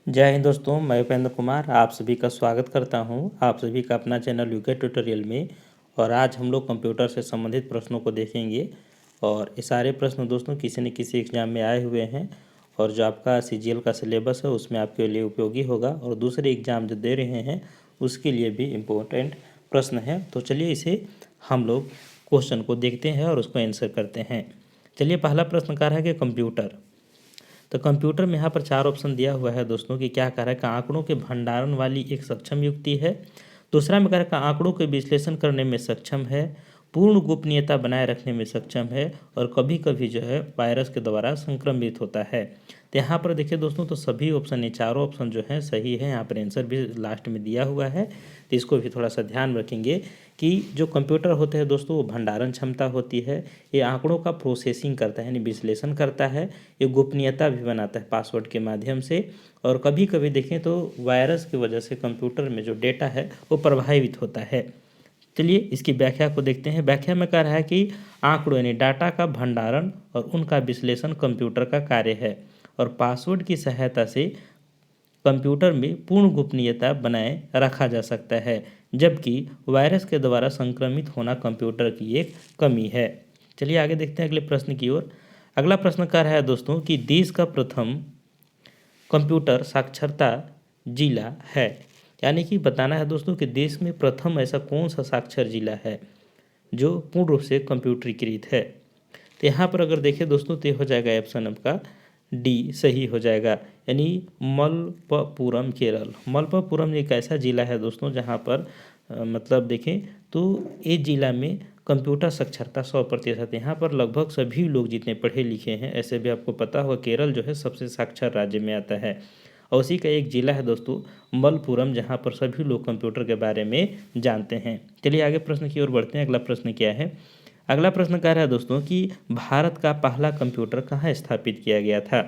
जय हिंद दोस्तों, मैं उपेंद्र कुमार आप सभी का स्वागत करता हूं आप सभी का अपना चैनल यूके ट्यूटोरियल में। और आज हम लोग कंप्यूटर से संबंधित प्रश्नों को देखेंगे। और ये सारे प्रश्न दोस्तों किसी न किसी एग्जाम में आए हुए हैं और जो आपका सीजीएल का सिलेबस है उसमें आपके लिए उपयोगी होगा और दूसरे एग्ज़ाम जो दे रहे हैं उसके लिए भी इम्पोर्टेंट प्रश्न है। तो चलिए इसे हम लोग क्वेश्चन को देखते हैं और उसको आंसर करते हैं। चलिए पहला प्रश्न कह रहा है कि कंप्यूटर। तो कंप्यूटर में यहाँ पर 4 ऑप्शन दिया हुआ है दोस्तों कि क्या कह रहा है कि आंकड़ों के भंडारण वाली एक सक्षम युक्ति है। दूसरा में कह रहा है कि आंकड़ों के विश्लेषण करने में सक्षम है, पूर्ण गोपनीयता बनाए रखने में सक्षम है और कभी कभी जो है वायरस के द्वारा संक्रमित होता है। तो यहाँ पर देखिए दोस्तों, तो सभी ऑप्शन ये चारों ऑप्शन जो हैं सही है। यहाँ पर आंसर भी लास्ट में दिया हुआ है, तो इसको भी थोड़ा सा ध्यान रखेंगे कि जो कंप्यूटर होते हैं दोस्तों वो भंडारण क्षमता होती है, ये आंकड़ों का प्रोसेसिंग करता है यानी विश्लेषण करता है, ये गोपनीयता भी बनाता है पासवर्ड के माध्यम से। और कभी कभी देखें तो वायरस की वजह से कंप्यूटर में जो डेटा है वो प्रभावित होता है। चलिए इसकी व्याख्या को देखते हैं। व्याख्या में कह रहा है कि आंकड़ों यानी डाटा का भंडारण और उनका विश्लेषण कंप्यूटर का कार्य है और पासवर्ड की सहायता से कंप्यूटर में पूर्ण गोपनीयता बनाए रखा जा सकता है, जबकि वायरस के द्वारा संक्रमित होना कंप्यूटर की एक कमी है। चलिए आगे देखते हैं अगले प्रश्न की ओर। अगला प्रश्न कह रहा है दोस्तों कि देश का प्रथम कंप्यूटर साक्षरता जिला है, यानी कि बताना है दोस्तों कि देश में प्रथम ऐसा कौन सा साक्षर जिला है जो पूर्ण रूप से कंप्यूटरीकृत है। तो यहाँ पर अगर देखें दोस्तों तो ये हो जाएगा ऑप्शन आपका डी सही हो जाएगा, यानी मलप्पुरम केरल। मलप्पुरम एक ऐसा ज़िला है दोस्तों जहाँ पर मतलब देखें तो इस ज़िला में कंप्यूटर साक्षरता 100% है। यहाँ पर लगभग सभी लोग जितने पढ़े लिखे हैं, ऐसे भी आपको पता होगा केरल जो है सबसे साक्षर राज्य में आता है और उसी का एक ज़िला है दोस्तों मलप्पुरम, जहाँ पर सभी लोग कंप्यूटर के बारे में जानते हैं। चलिए आगे प्रश्न की ओर बढ़ते हैं। अगला प्रश्न क्या है। अगला प्रश्न कह रहा है दोस्तों कि भारत का पहला कंप्यूटर कहाँ स्थापित किया गया था।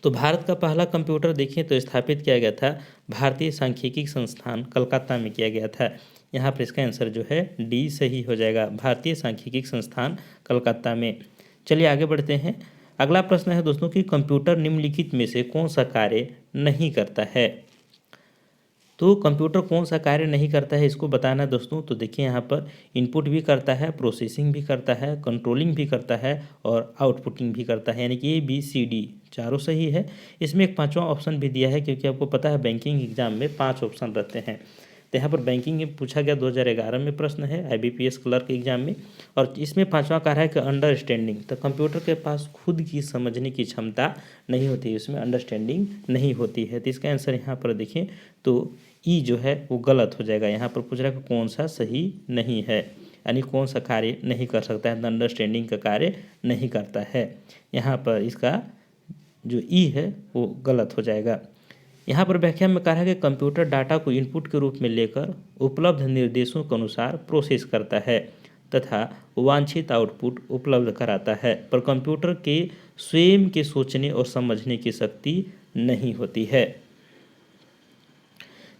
तो भारत का पहला कंप्यूटर देखिए तो स्थापित किया गया था भारतीय सांख्यिकी संस्थान कलकत्ता में किया गया था। यहाँ पर इसका आंसर जो है डी सही हो जाएगा, भारतीय सांख्यिकी संस्थान कलकत्ता में। चलिए आगे बढ़ते हैं। अगला प्रश्न है दोस्तों कि कंप्यूटर निम्नलिखित में से कौन सा कार्य नहीं करता है। तो कंप्यूटर कौन सा कार्य नहीं करता है इसको बताना है दोस्तों। तो देखिए यहाँ पर इनपुट भी करता है, प्रोसेसिंग भी करता है, कंट्रोलिंग भी करता है और आउटपुटिंग भी करता है, यानी कि ABCD चारों सही है। इसमें एक पांचवा ऑप्शन भी दिया है क्योंकि आपको पता है बैंकिंग एग्जाम में 5 ऑप्शन रहते हैं। तो यहाँ पर बैंकिंग में पूछा गया 2011 में प्रश्न है IBPS क्लर्क एग्जाम में, और इसमें पांचवा कह रहा है कि अंडरस्टैंडिंग। तो कंप्यूटर के पास खुद की समझने की क्षमता नहीं होती है, इसमें अंडरस्टैंडिंग नहीं होती है। तो इसका आंसर यहाँ पर देखें तो ई जो है वो गलत हो जाएगा। यहाँ पर पूछ रहा है कि कौन सा सही नहीं है, यानी कौन सा कार्य नहीं कर सकता है, अंडरस्टैंडिंग का कार्य नहीं करता है। यहाँ पर इसका जो ई है वो गलत हो जाएगा। यहाँ पर व्याख्या में कहा है कि कंप्यूटर डाटा को इनपुट के रूप में लेकर उपलब्ध निर्देशों के अनुसार प्रोसेस करता है तथा वांछित आउटपुट उपलब्ध कराता है, पर कंप्यूटर के स्वयं के सोचने और समझने की शक्ति नहीं होती है।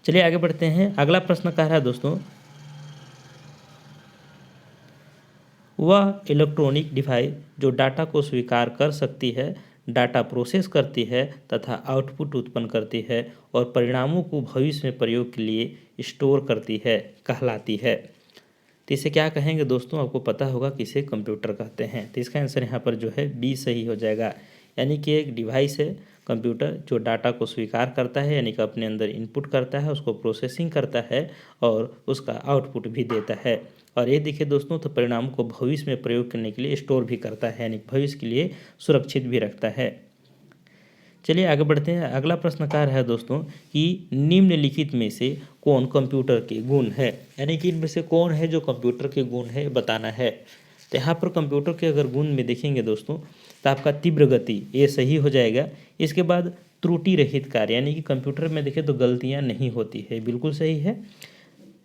चलिए आगे बढ़ते हैं। अगला प्रश्न कह रहा है दोस्तों वह इलेक्ट्रॉनिक डिवाइस जो डाटा को स्वीकार कर सकती है, डाटा प्रोसेस करती है तथा आउटपुट उत्पन्न करती है और परिणामों को भविष्य में प्रयोग के लिए स्टोर करती है कहलाती है। तो इसे क्या कहेंगे दोस्तों, आपको पता होगा कि इसे कंप्यूटर कहते हैं। तो इसका आंसर यहाँ पर जो है बी सही हो जाएगा, यानी कि एक डिवाइस है कंप्यूटर जो डाटा को स्वीकार करता है, यानी कि अपने अंदर इनपुट करता है, उसको प्रोसेसिंग करता है और उसका आउटपुट भी देता है। और ये देखिए दोस्तों तो परिणाम को भविष्य में प्रयोग करने के लिए स्टोर भी करता है, यानी भविष्य के लिए सुरक्षित भी रखता है। चलिए आगे बढ़ते हैं। अगला प्रश्न कह रहा है दोस्तों कि निम्नलिखित में से कौन कंप्यूटर के गुण है, यानी कि इनमें से कौन है जो कंप्यूटर के गुण है बताना है। तो यहाँ पर कंप्यूटर के अगर गुण में देखेंगे दोस्तों तो आपका तीव्र गति ये सही हो जाएगा। इसके बाद त्रुटि रहित कार्य, यानी कि कंप्यूटर में देखें तो गलतियाँ नहीं होती है, बिल्कुल सही है।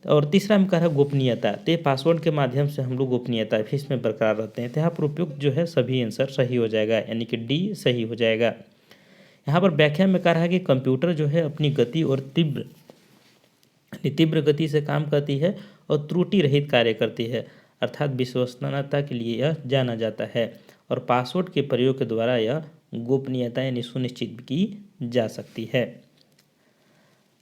और तीसरा में कह रहा है गोपनीयता, तो पासवर्ड के माध्यम से हम लोग गोपनीयता भी इसमें बरकरार रहते हैं। तो यहाँ पर उपयुक्त जो है सभी आंसर सही हो जाएगा, यानी कि डी सही हो जाएगा। यहाँ पर व्याख्या में कह रहा है कि कंप्यूटर जो है अपनी गति और तीव्र गति से काम करती है और त्रुटि रहित कार्य करती है, अर्थात विश्वसनीयता के लिए यह जाना जाता है और पासवर्ड के प्रयोग के द्वारा यह गोपनीयता यानी सुनिश्चित की जा सकती है।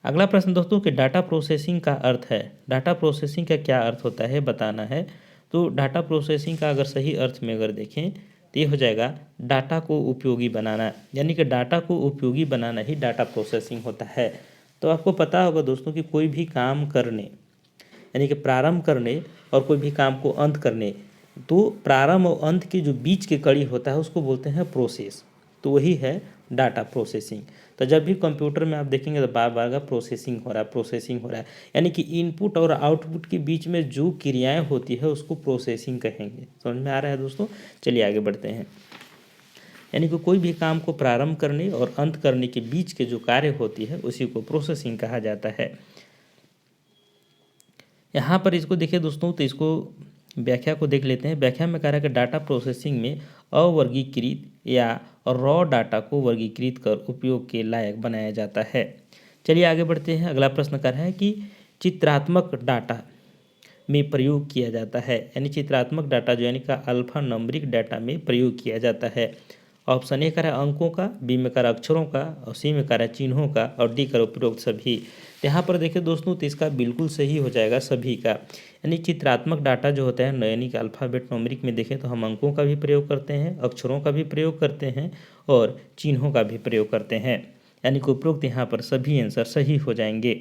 अगला प्रश्न दोस्तों कि डाटा प्रोसेसिंग का अर्थ है। डाटा प्रोसेसिंग का क्या अर्थ होता है बताना है। तो डाटा प्रोसेसिंग का अगर सही अर्थ में अगर देखें तो ये हो जाएगा डाटा को उपयोगी बनाना, यानी कि डाटा को उपयोगी बनाना ही डाटा प्रोसेसिंग होता है। तो आपको पता होगा दोस्तों कि कोई भी काम करने यानी कि प्रारंभ करने और कोई भी काम को अंत करने, तो प्रारंभ और अंत के जो बीच की कड़ी होता है उसको बोलते हैं प्रोसेस। तो वही है डाटा प्रोसेसिंग। तो जब भी कंप्यूटर में आप देखेंगे तो बार बार का प्रोसेसिंग हो रहा है, प्रोसेसिंग हो रहा है, यानी कि इनपुट और आउटपुट के बीच में जो क्रियाएं होती है उसको प्रोसेसिंग कहेंगे। समझ में आ रहा है दोस्तों? चलिए आगे बढ़ते हैं। यानी कि कोई भी काम को प्रारंभ करने और अंत करने के बीच के जो कार्य होती है उसी को प्रोसेसिंग कहा जाता है। यहाँ पर इसको देखिए दोस्तों, तो इसको व्याख्या को देख लेते हैं। व्याख्या में कह रहा है कि डाटा प्रोसेसिंग में अवर्गीकृत या रॉ डाटा को वर्गीकृत कर उपयोग के लायक बनाया जाता है। चलिए आगे बढ़ते हैं। अगला प्रश्न कर रहा है कि चित्रात्मक डाटा में प्रयोग किया जाता है, यानी चित्रात्मक डाटा जो यानी का अल्फा नंबरिक डाटा में प्रयोग किया जाता है। ऑप्शन ए करा अंकों का, बी में करा अक्षरों का, और सी में करा चिन्हों का, और डी करा उपरोक्त सभी। यहाँ पर देखिए दोस्तों तो इसका बिल्कुल सही हो जाएगा सभी का। यानी चित्रात्मक डाटा जो होता है यानी कि अल्फ़ाबेट न्यूमेरिक में देखें तो हम अंकों का भी प्रयोग करते हैं, अक्षरों का भी प्रयोग करते हैं और चिन्हों का भी प्रयोग करते हैं, यानी कि उपरोक्त यहाँ पर सभी आंसर सही हो जाएंगे।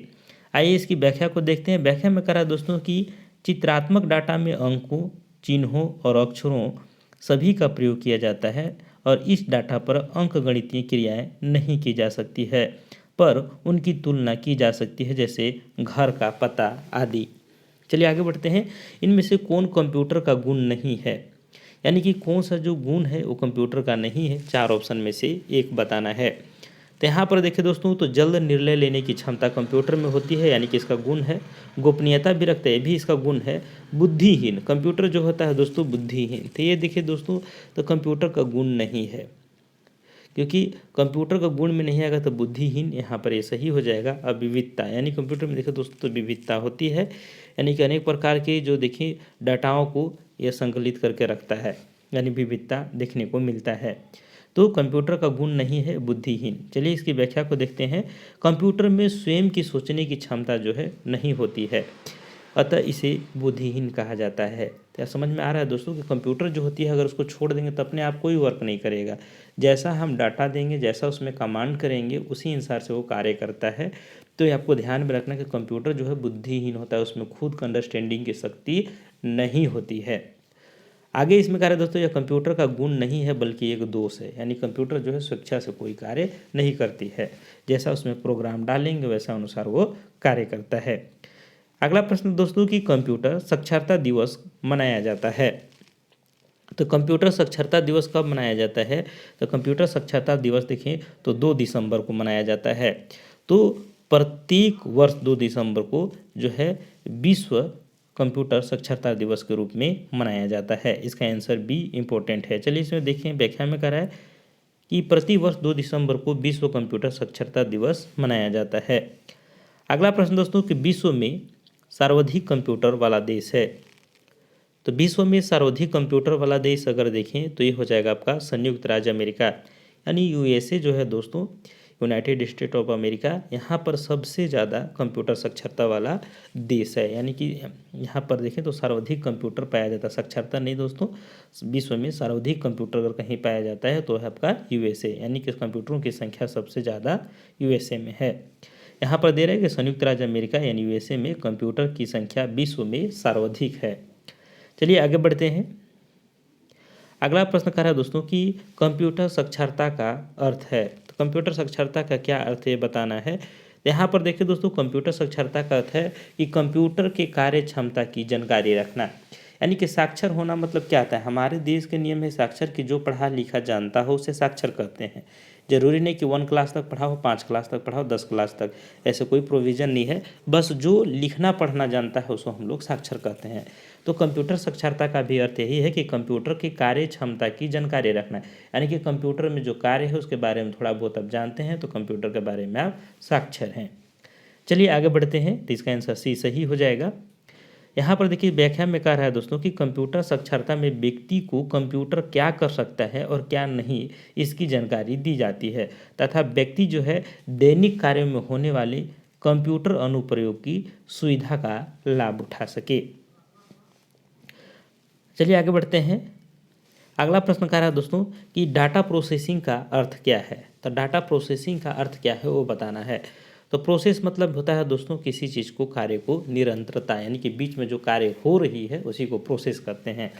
आइए इसकी व्याख्या को देखते हैं। व्याख्या में करा दोस्तों कि चित्रात्मक डाटा में अंकों, चिन्हों और अक्षरों सभी का प्रयोग किया जाता है और इस डाटा पर अंकगणितीय क्रियाएं नहीं की जा सकती है, पर उनकी तुलना की जा सकती है, जैसे घर का पता आदि। चलिए आगे बढ़ते हैं। इनमें से कौन कंप्यूटर का गुण नहीं है, यानी कि कौन सा जो गुण है वो कंप्यूटर का नहीं है, 4 ऑप्शन में से एक बताना है। तो यहाँ पर देखिए दोस्तों तो जल्द निर्णय लेने की क्षमता कंप्यूटर में होती है, यानी कि इसका गुण है। गोपनीयता भी रखता है, ये भी इसका गुण है। बुद्धिहीन, कंप्यूटर जो होता है दोस्तों बुद्धिहीन, तो ये देखिए दोस्तों तो कंप्यूटर का गुण नहीं है, क्योंकि कंप्यूटर का गुण में नहीं आएगा तो बुद्धिहीन, यहाँ पर ये सही हो जाएगा। अब विविधता, यानी कंप्यूटर में देखिए दोस्तों तो विविधता होती है, यानी कि अनेक प्रकार के जो देखिए डाटाओं को यह संकलित करके रखता है, यानी विविधता देखने को मिलता है। तो कंप्यूटर का गुण नहीं है बुद्धिहीन। चलिए इसकी व्याख्या को देखते हैं। कंप्यूटर में स्वयं की सोचने की क्षमता जो है नहीं होती है, अतः इसे बुद्धिहीन कहा जाता है। तो समझ में आ रहा है दोस्तों कि कंप्यूटर जो होती है अगर उसको छोड़ देंगे तो अपने आप कोई वर्क नहीं करेगा। जैसा हम डाटा देंगे, जैसा उसमें कमांड करेंगे, उसी अनुसार से वो कार्य करता है। तो ये आपको ध्यान में रखना कि कंप्यूटर जो है बुद्धिहीन होता है, उसमें खुद का अंडरस्टैंडिंग की शक्ति नहीं होती है। आगे इसमें कह रहे दोस्तों यह कंप्यूटर का गुण नहीं है बल्कि एक दोष है, यानी कंप्यूटर जो है स्वेच्छा से कोई कार्य नहीं करती है, जैसा उसमें प्रोग्राम डालेंगे वैसा अनुसार वो कार्य करता है। अगला प्रश्न दोस्तों कि कंप्यूटर साक्षरता दिवस मनाया जाता है। तो कंप्यूटर साक्षरता दिवस कब मनाया जाता है? तो कंप्यूटर साक्षरता दिवस देखें तो 2 दिसंबर को मनाया जाता है। तो प्रत्येक वर्ष 2 दिसंबर को जो है विश्व कंप्यूटर साक्षरता दिवस के रूप में मनाया जाता है। इसका आंसर बी इम्पोर्टेंट है। चलिए इसमें देखें व्याख्या में कह रहा है कि प्रति वर्ष 2 दिसंबर को विश्व कंप्यूटर साक्षरता दिवस मनाया जाता है। अगला प्रश्न दोस्तों कि विश्व में सर्वाधिक कंप्यूटर वाला देश है। तो विश्व में सर्वाधिक कंप्यूटर वाला देश अगर देखें तो ये हो जाएगा आपका संयुक्त राज्य अमेरिका, यानी यूएसए जो है दोस्तों, यूनाइटेड स्टेट ऑफ अमेरिका, यहाँ पर सबसे ज़्यादा कंप्यूटर साक्षरता वाला देश है। यानी कि यहाँ पर देखें तो सर्वाधिक कंप्यूटर पाया जाता है, साक्षरता नहीं दोस्तों, विश्व में सर्वाधिक कंप्यूटर अगर कहीं पाया जाता है तो है आपका यूएसए, यानी कि कंप्यूटरों की संख्या सबसे ज़्यादा यूएसए में है। यहाँ पर दे रहे हैं कि संयुक्त राज्य अमेरिका यानी यूएसए में कंप्यूटर की संख्या विश्व में सर्वाधिक है। चलिए आगे बढ़ते हैं। अगला प्रश्न कर रहा है दोस्तों कि कंप्यूटर साक्षरता का अर्थ है। तो कंप्यूटर साक्षरता का क्या अर्थ है बताना है। यहाँ पर देखिए दोस्तों कंप्यूटर साक्षरता का अर्थ है कि कंप्यूटर के कार्य क्षमता की जानकारी रखना, यानी कि साक्षर होना मतलब क्या आता है। हमारे देश के नियम है साक्षर की जो पढ़ा लिखा जानता हो उसे साक्षर कहते हैं। जरूरी नहीं कि 1 क्लास तक पढ़ा हो, 5 क्लास तक पढ़ा हो, 10 क्लास तक, ऐसे कोई प्रोविज़न नहीं है। बस जो लिखना पढ़ना जानता है उसको हम लोग साक्षर कहते हैं। तो कंप्यूटर साक्षरता का भी अर्थ यही है कि कंप्यूटर की कार्य क्षमता की जानकारी रखना, यानी कि कंप्यूटर में जो कार्य है उसके बारे में थोड़ा बहुत आप जानते हैं तो कंप्यूटर के बारे में आप साक्षर हैं। चलिए आगे बढ़ते हैं। तो इसका आंसर सी सही हो जाएगा। यहाँ पर देखिए व्याख्या में कह रहा है दोस्तों कि कंप्यूटर साक्षरता में व्यक्ति को कंप्यूटर क्या कर सकता है और क्या नहीं, इसकी जानकारी दी जाती है तथा व्यक्ति जो है दैनिक कार्यों में होने वाले कंप्यूटर अनुप्रयोग की सुविधा का लाभ उठा सके। चलिए आगे बढ़ते हैं। अगला प्रश्न कह रहा है दोस्तों कि डाटा प्रोसेसिंग का अर्थ क्या है। तो डाटा प्रोसेसिंग का अर्थ क्या है वो बताना है। तो प्रोसेस मतलब होता है दोस्तों किसी चीज़ को, कार्य को निरंतरता, यानी कि बीच में जो कार्य हो रही है उसी को प्रोसेस करते हैं।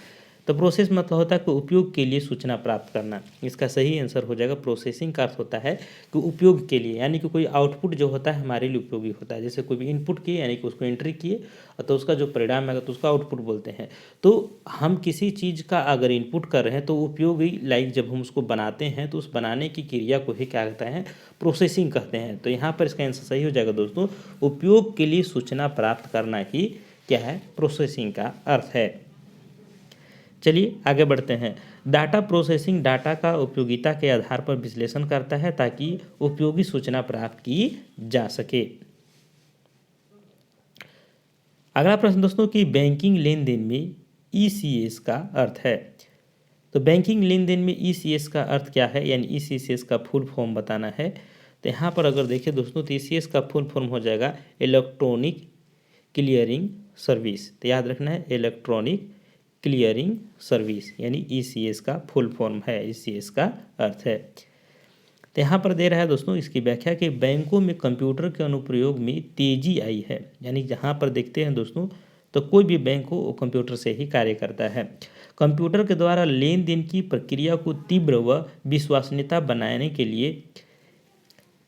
तो प्रोसेस मतलब होता है कि उपयोग के लिए सूचना प्राप्त करना। इसका सही आंसर हो जाएगा प्रोसेसिंग का अर्थ होता है कि उपयोग के लिए, यानी कि कोई आउटपुट जो होता है हमारे लिए उपयोगी होता है। जैसे कोई भी इनपुट किए यानी कि उसको एंट्री किए तो उसका जो परिणाम आएगा तो उसका आउटपुट बोलते हैं। तो हम किसी चीज़ का अगर इनपुट कर रहे हैं तो उपयोगी, लाइक जब हम उसको बनाते हैं तो उस बनाने की क्रिया को ही क्या कहते हैं, प्रोसेसिंग कहते हैं। तो यहाँ पर इसका आंसर सही हो जाएगा दोस्तों, उपयोग के लिए सूचना प्राप्त करना ही क्या है, प्रोसेसिंग का अर्थ है। चलिए आगे बढ़ते हैं। डाटा प्रोसेसिंग डाटा का उपयोगिता के आधार पर विश्लेषण करता है ताकि उपयोगी सूचना प्राप्त की जा सके। अगला प्रश्न दोस्तों कि बैंकिंग लेन देन में ईसीएस का अर्थ है। तो बैंकिंग लेन देन में ईसीएस का अर्थ क्या है, यानी ईसीएस का फुल फॉर्म बताना है। तो यहाँ पर अगर देखिए दोस्तों तो ईसीएस का फुल फॉर्म हो जाएगा इलेक्ट्रॉनिक क्लियरिंग सर्विस। तो याद रखना है इलेक्ट्रॉनिक क्लियरिंग सर्विस, यानी ईसीएस का फुल फॉर्म है, ईसीएस का अर्थ है। तो यहाँ पर दे रहा है दोस्तों इसकी व्याख्या कि बैंकों में कंप्यूटर के अनुप्रयोग में तेजी आई है। यानी जहाँ पर देखते हैं दोस्तों तो कोई भी बैंक हो वो कंप्यूटर से ही कार्य करता है। कंप्यूटर के द्वारा लेन देन की प्रक्रिया को तीव्र व विश्वसनीयता बनाने के लिए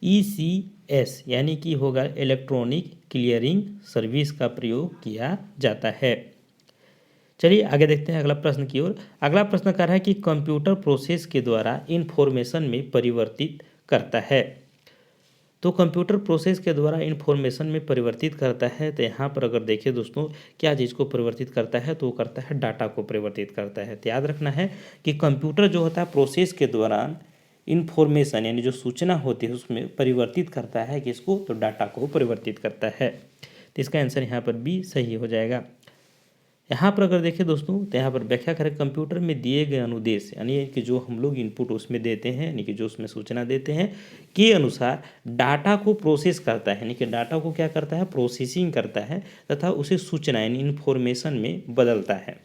ईसीएस यानी कि होगा इलेक्ट्रॉनिक क्लियरिंग सर्विस का प्रयोग किया जाता है। चलिए आगे देखते हैं अगला प्रश्न की ओर। अगला प्रश्न कह रहा है कि कंप्यूटर प्रोसेस के द्वारा इंफॉर्मेशन में परिवर्तित करता है। तो कंप्यूटर प्रोसेस के द्वारा इंफॉर्मेशन में परिवर्तित करता है। तो यहाँ पर अगर देखिए दोस्तों क्या चीज़ को परिवर्तित करता है, तो वो करता है डाटा को परिवर्तित करता है। तो याद रखना है कि कंप्यूटर जो होता है प्रोसेस के दौरान इंफॉर्मेशन यानी जो सूचना होती है उसमें परिवर्तित करता है किसको, तो डाटा को परिवर्तित करता है। तो इसका आंसर यहाँ पर भी सही हो जाएगा। यहाँ पर अगर देखें दोस्तों तो यहाँ पर व्याख्या करें कंप्यूटर में दिए गए अनुदेश यानी कि जो हम लोग इनपुट उसमें देते हैं, यानी कि जो उसमें सूचना देते हैं के अनुसार डाटा को प्रोसेस करता है, यानी कि डाटा को क्या करता है, प्रोसेसिंग करता है तथा उसे सूचना यानी इन्फॉर्मेशन में बदलता है।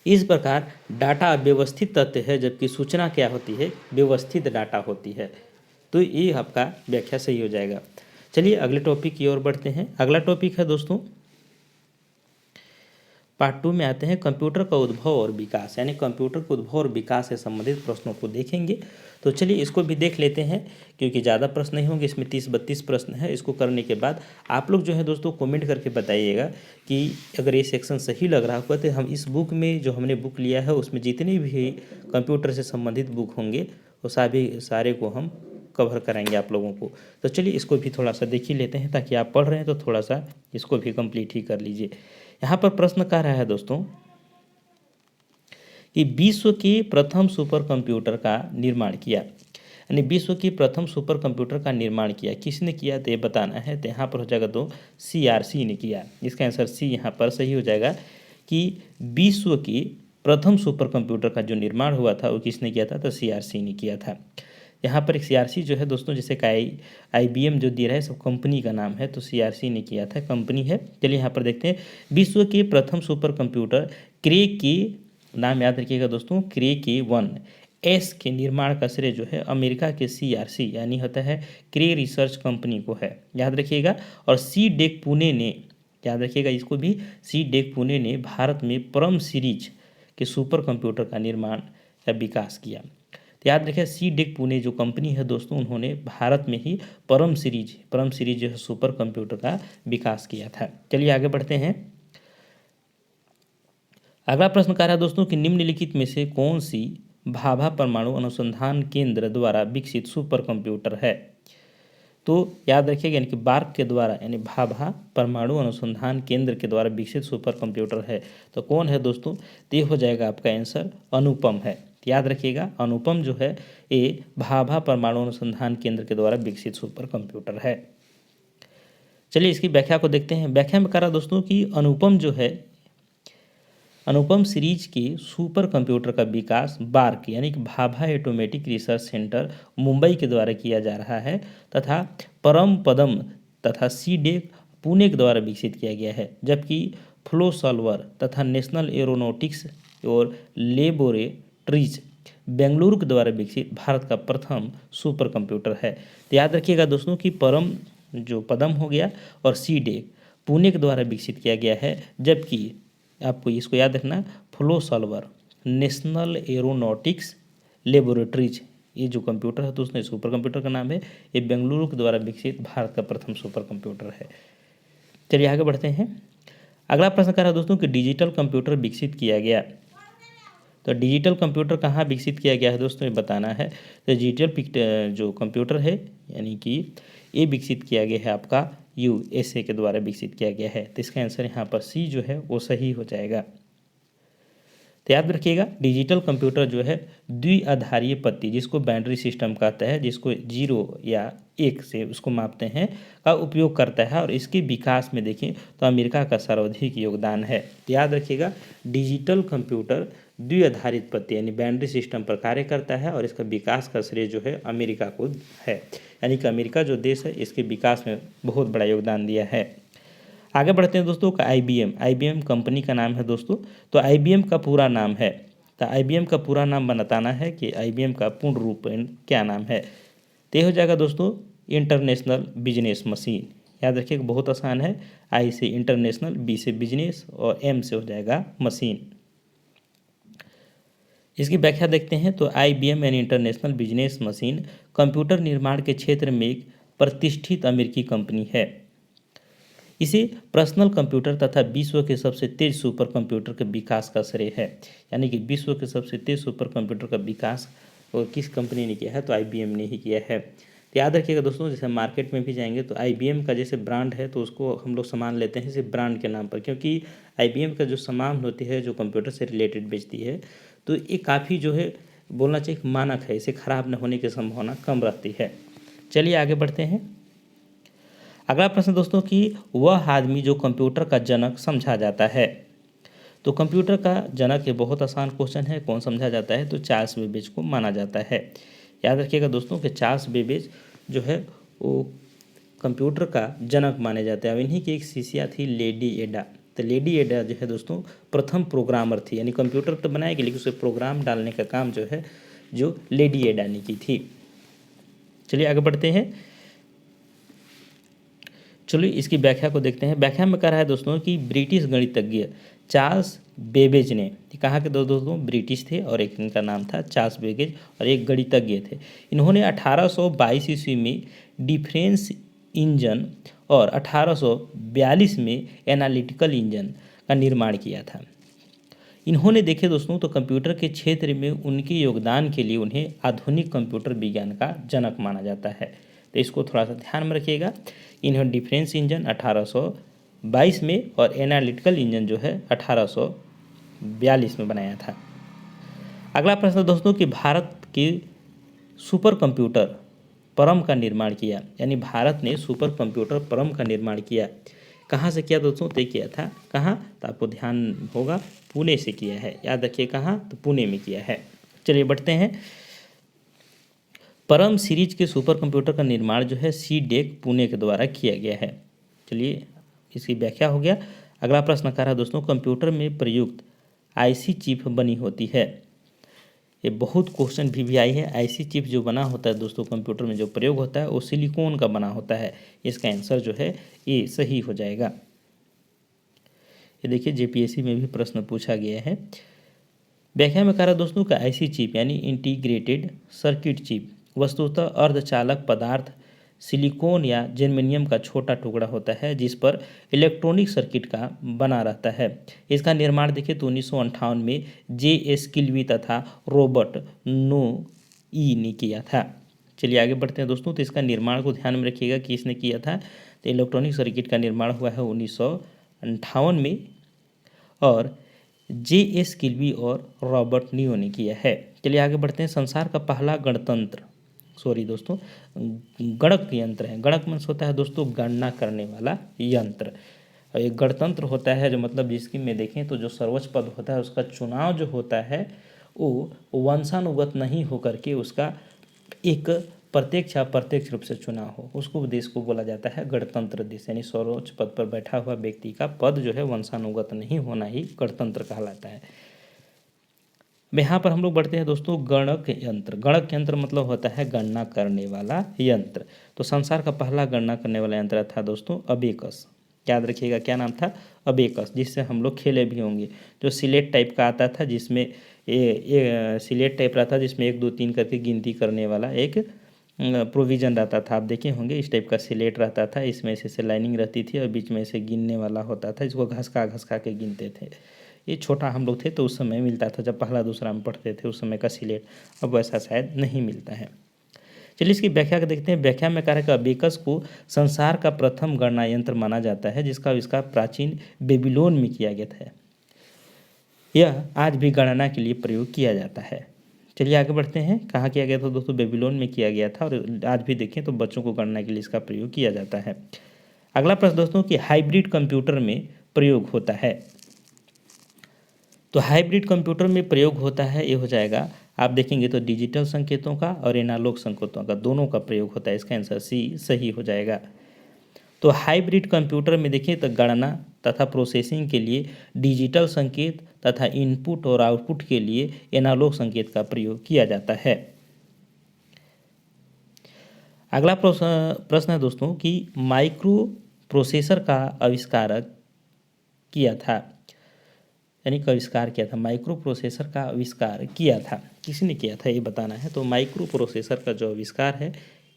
इस प्रकार डाटा व्यवस्थित तथ्य है जबकि सूचना क्या होती है, व्यवस्थित डाटा होती है। तो ये आपका व्याख्या सही हो जाएगा। चलिए अगले टॉपिक की ओर बढ़ते हैं। अगला टॉपिक है दोस्तों पार्ट 2 में आते हैं कंप्यूटर का उद्भव और विकास, यानी कंप्यूटर के उद्भव और विकास से संबंधित प्रश्नों को देखेंगे। तो चलिए इसको भी देख लेते हैं क्योंकि ज़्यादा प्रश्न नहीं होंगे, इसमें 30-32 प्रश्न है। इसको करने के बाद आप लोग जो है दोस्तों कमेंट करके बताइएगा कि अगर ये सेक्शन सही लग रहा होगा तो हम इस बुक में जो हमने बुक लिया है उसमें जितने भी कंप्यूटर से संबंधित बुक होंगे वो सारे को हम कवर कराएंगे आप लोगों को। तो चलिए इसको भी थोड़ा सा देख ही लेते हैं ताकि आप पढ़ रहे हैं तो थोड़ा सा इसको भी कंप्लीट ही कर लीजिए। यहाँ पर प्रश्न कह रहा है दोस्तों कि विश्व के प्रथम सुपर कंप्यूटर का निर्माण किया, यानी विश्व की प्रथम सुपर कंप्यूटर का निर्माण किया किसने किया तो ये बताना है। तो यहाँ पर हो जाएगा तो CRC ने किया। इसका आंसर सी यहाँ पर सही हो जाएगा कि विश्व की प्रथम सुपर कंप्यूटर का जो निर्माण हुआ था वो किसने किया था, तो CRC ने किया था। यहाँ पर एक CRC जो है दोस्तों जैसे का IBM जो दे रहा है सब कंपनी का नाम है, तो CRC ने किया था, कंपनी है। चलिए यहाँ पर देखते हैं विश्व के प्रथम सुपर कंप्यूटर क्रे के नाम याद रखिएगा दोस्तों, क्रे के 1S के निर्माण का श्रेय जो है अमेरिका के CRC यानी होता है क्रे रिसर्च कंपनी को है, याद रखिएगा। और CDEC पुणे ने, याद रखिएगा इसको भी, CDEC पुणे ने भारत में परम सीरीज के सुपर कंप्यूटर का निर्माण या विकास किया। तो याद रखिए CDEC पुणे जो कंपनी है दोस्तों उन्होंने भारत में ही परम सीरीज जो है सुपर कंप्यूटर का विकास किया था। चलिए आगे बढ़ते हैं। अगला प्रश्न कह रहा है दोस्तों कि निम्नलिखित में से कौन सी भाभा परमाणु अनुसंधान केंद्र द्वारा विकसित सुपर कंप्यूटर है। तो याद रखिएगा यानी कि बार्क के द्वारा यानी भाभा परमाणु अनुसंधान केंद्र के द्वारा विकसित सुपर कंप्यूटर है। तो कौन है दोस्तों, तो ये हो जाएगा आपका आंसर अनुपम है। याद रखिएगा अनुपम जो है ये भाभा परमाणु अनुसंधान केंद्र के द्वारा विकसित सुपर कंप्यूटर है। चलिए इसकी व्याख्या को देखते हैं। व्याख्या में कह रहा दोस्तों कि अनुपम जो है, अनुपम सीरीज के सुपर कंप्यूटर का विकास बार्क यानी कि Bhabha automatic research centre Mumbai के द्वारा किया जा रहा है तथा परम पदम तथा सीडेक पुणे के द्वारा विकसित किया गया है, जबकि फ्लो सॉल्वर तथा नेशनल एरोनॉटिक्स और लेबोरेटरीज बेंगलुरु के द्वारा विकसित भारत का प्रथम सुपर कंप्यूटर है। तो याद रखिएगा दोस्तों कि परम जो पदम हो गया और सीडेक पुणे के द्वारा विकसित किया गया है, जबकि आपको इसको याद रखना flow solver national aeronautics laboratories ये जो कंप्यूटर है दोस्तों सुपर कंप्यूटर का नाम है, ये बेंगलुरु के द्वारा विकसित भारत का प्रथम सुपर कंप्यूटर है। चलिए आगे बढ़ते हैं। अगला प्रश्न कर रहा है दोस्तों कि डिजिटल कंप्यूटर विकसित किया गया, तो डिजिटल कंप्यूटर कहाँ विकसित किया गया है दोस्तों ये बताना है। तो डिजिटल जो कंप्यूटर है यानी कि ये विकसित किया गया है आपका USA के द्वारा विकसित किया गया है। तो इसका आंसर यहाँ पर सी जो है वो सही हो जाएगा। तो याद रखिएगा डिजिटल कंप्यूटर जो है द्विआधारीय पत्ती जिसको बाइनरी सिस्टम कहता है, जिसको 0 या 1 से उसको मापते हैं, का उपयोग करता है और इसके विकास में देखें तो अमेरिका का सर्वाधिक योगदान है। तो याद रखिएगा डिजिटल कंप्यूटर द्विआधारित पत्ती यानी बाइनरी सिस्टम पर कार्य करता है और इसका विकास का श्रेय जो है अमेरिका को है, यानी कि अमेरिका जो देश है इसके विकास में बहुत बड़ा योगदान दिया है। आगे बढ़ते हैं दोस्तों का IBM कंपनी का नाम है दोस्तों। तो IBM का पूरा नाम है, तो IBM का पूरा नाम बताना है कि IBM का पूर्ण रूप क्या नाम है। तो ये हो जाएगा दोस्तों इंटरनेशनल बिजनेस मशीन। याद रखिएगा बहुत आसान है, I से इंटरनेशनल, B से बिजनेस और M से हो जाएगा मशीन। इसकी व्याख्या देखते हैं। तो IBM यानी इंटरनेशनल बिजनेस मशीन कंप्यूटर निर्माण के क्षेत्र में एक प्रतिष्ठित अमेरिकी कंपनी है। इसे पर्सनल कंप्यूटर तथा विश्व के सबसे तेज सुपर कंप्यूटर के विकास का श्रेय है, यानी कि विश्व के सबसे तेज सुपर कंप्यूटर का विकास और किस कंपनी ने किया है, तो IBM ने ही किया है। तो याद रखिएगा दोस्तों जैसे मार्केट में भी जाएंगे तो IBM का जैसे ब्रांड है तो उसको हम लोग सामान लेते हैं सिर्फ ब्रांड के नाम पर, क्योंकि IBM का जो सामान होती है जो कंप्यूटर से रिलेटेड बेचती है तो ये काफ़ी जो है बोलना चाहिए मानक है, इसे ख़राब न होने की संभावना कम रहती है। चलिए आगे बढ़ते हैं। अगला प्रश्न दोस्तों कि वह आदमी जो कंप्यूटर का जनक समझा जाता है। तो कंप्यूटर का जनक ये बहुत आसान क्वेश्चन है, कौन समझा जाता है, तो चार्ल्स बेबेज को माना जाता है। याद रखिएगा दोस्तों कि चार्ल्स बेबेज जो है वो कंप्यूटर का जनक माने जाते हैं। अब इन्हीं की एक शिष्या थी लेडी एडा। तो लेडी एडा जो है दोस्तों प्रथम प्रोग्रामर थी, यानी कंप्यूटर तो बनाएगी लेकिन उसे प्रोग्राम डालने का काम जो है जो लेडी एडा ने की थी। चलिए आगे बढ़ते हैं। चलिए इसकी व्याख्या को देखते हैं। व्याख्या में कह रहा है दोस्तों कि ब्रिटिश गणितज्ञ चार्ल्स बेबेज ने, कहाँ के दोस्तों ब्रिटिश थे और एक इनका नाम था चार्ल्स बेबेज और एक गणितज्ञ थे। इन्होंने 1822 ईस्वी में डिफरेंस इंजन और 1842 में एनालिटिकल इंजन का निर्माण किया था। इन्होंने देखे दोस्तों तो कंप्यूटर के क्षेत्र में उनके योगदान के लिए उन्हें आधुनिक कंप्यूटर विज्ञान का जनक माना जाता है। तो इसको थोड़ा सा ध्यान में रखिएगा। इन्होंने डिफरेंस इंजन 1822 में और एनालिटिकल इंजन जो है 1842 में बनाया था। अगला प्रश्न दोस्तों कि भारत के सुपर कंप्यूटर परम का निर्माण किया, यानी भारत ने सुपर कंप्यूटर परम का निर्माण किया, कहाँ से किया दोस्तों, तय किया था कहाँ, तो आपको ध्यान होगा पुणे से किया है। याद रखिए कहाँ, तो पुणे में किया है। चलिए बढ़ते हैं। परम सीरीज के सुपर कंप्यूटर का निर्माण जो है सीडेक पुणे के द्वारा किया गया है। चलिए इसकी व्याख्या हो गया। अगला प्रश्न कह रहा है दोस्तों कंप्यूटर में प्रयुक्त IC चिप बनी होती है। ये बहुत क्वेश्चन भी आई है। IC चिप जो बना होता है दोस्तों कंप्यूटर में जो प्रयोग होता है वो सिलिकॉन का बना होता है। इसका आंसर जो है ये सही हो जाएगा। ये देखिए JPSC में भी प्रश्न पूछा गया है। व्याख्या में कह रहा है दोस्तों का IC चिप यानी इंटीग्रेटेड सर्किट चिप वस्तुतः अर्धचालक पदार्थ सिलिकॉन या जर्मेनियम का छोटा टुकड़ा होता है जिस पर इलेक्ट्रॉनिक सर्किट का बना रहता है। इसका निर्माण देखिए तो 1958 में JS किल्वी तथा रॉबर्ट नोई ने किया था। चलिए आगे बढ़ते हैं दोस्तों। तो इसका निर्माण को ध्यान में रखिएगा कि इसने किया था। तो इलेक्ट्रॉनिक सर्किट का निर्माण हुआ है 1958 में और JS किल्वी और रॉबर्ट नियो ने किया है। चलिए आगे बढ़ते हैं। संसार का पहला गणतंत्र सॉरी दोस्तों, गणक यंत्र है। गणक मीन्स होता है दोस्तों गणना करने वाला यंत्र। और एक गणतंत्र होता है जो मतलब जिसकी में देखें तो जो सर्वोच्च पद होता है उसका चुनाव जो होता है वो वंशानुगत नहीं होकर के उसका एक प्रत्यक्ष अप्रत्यक्ष रूप से चुनाव हो, उसको देश को बोला जाता है गणतंत्र देश। यानी सर्वोच्च पद पर बैठा हुआ व्यक्ति का पद जो है वंशानुगत नहीं होना ही गणतंत्र कहलाता है। यहाँ पर हम लोग बढ़ते हैं दोस्तों गणक यंत्र। गणक यंत्र मतलब होता है गणना करने वाला यंत्र। तो संसार का पहला गणना करने वाला यंत्र था दोस्तों अबेकस। याद रखिएगा क्या नाम था, अबेकस, जिससे हम लोग खेले भी होंगे। जो सिलेट टाइप का आता था जिसमें सिलेट टाइप रहता जिसमें 1 2 3 करके गिनती करने वाला एक प्रोविज़न रहता था। आप देखे होंगे इस टाइप का सिलेट रहता था, इसमें से लाइनिंग रहती थी और बीच में से गिनने वाला होता था, इसको घसका के गिनते थे। ये छोटा हम लोग थे तो उस समय मिलता था, जब पहला दूसरा में पढ़ते थे उस समय का सिलेट। अब वैसा शायद नहीं मिलता है। चलिए इसकी व्याख्या को देखते हैं। व्याख्या में कहा कि अबेकस को संसार का प्रथम गणना यंत्र माना जाता है, जिसका आविष्कार प्राचीन बेबीलोन में किया गया था। यह आज भी गणना के लिए प्रयोग किया जाता है। चलिए आगे बढ़ते हैं। कहाँ किया गया था दोस्तों, बेबीलोन में किया गया था, और आज भी देखें तो बच्चों को गणना के लिए इसका प्रयोग किया जाता है। अगला प्रश्न दोस्तों कि हाइब्रिड कंप्यूटर में प्रयोग होता है। तो हाइब्रिड कंप्यूटर में प्रयोग होता है, ये हो जाएगा, आप देखेंगे तो डिजिटल संकेतों का और एनालॉग संकेतों का दोनों का प्रयोग होता है। इसका आंसर सी सही हो जाएगा। तो हाइब्रिड कंप्यूटर में देखिए तो गणना तथा प्रोसेसिंग के लिए डिजिटल संकेत तथा इनपुट और आउटपुट के लिए एनालॉग संकेत का प्रयोग किया जाता है। अगला प्रश्न है दोस्तों कि माइक्रो प्रोसेसर का आविष्कार किया था, यानी आविष्कार किया था, माइक्रो प्रोसेसर का आविष्कार किया था, किसने किया था ये बताना है। तो माइक्रो प्रोसेसर का जो आविष्कार है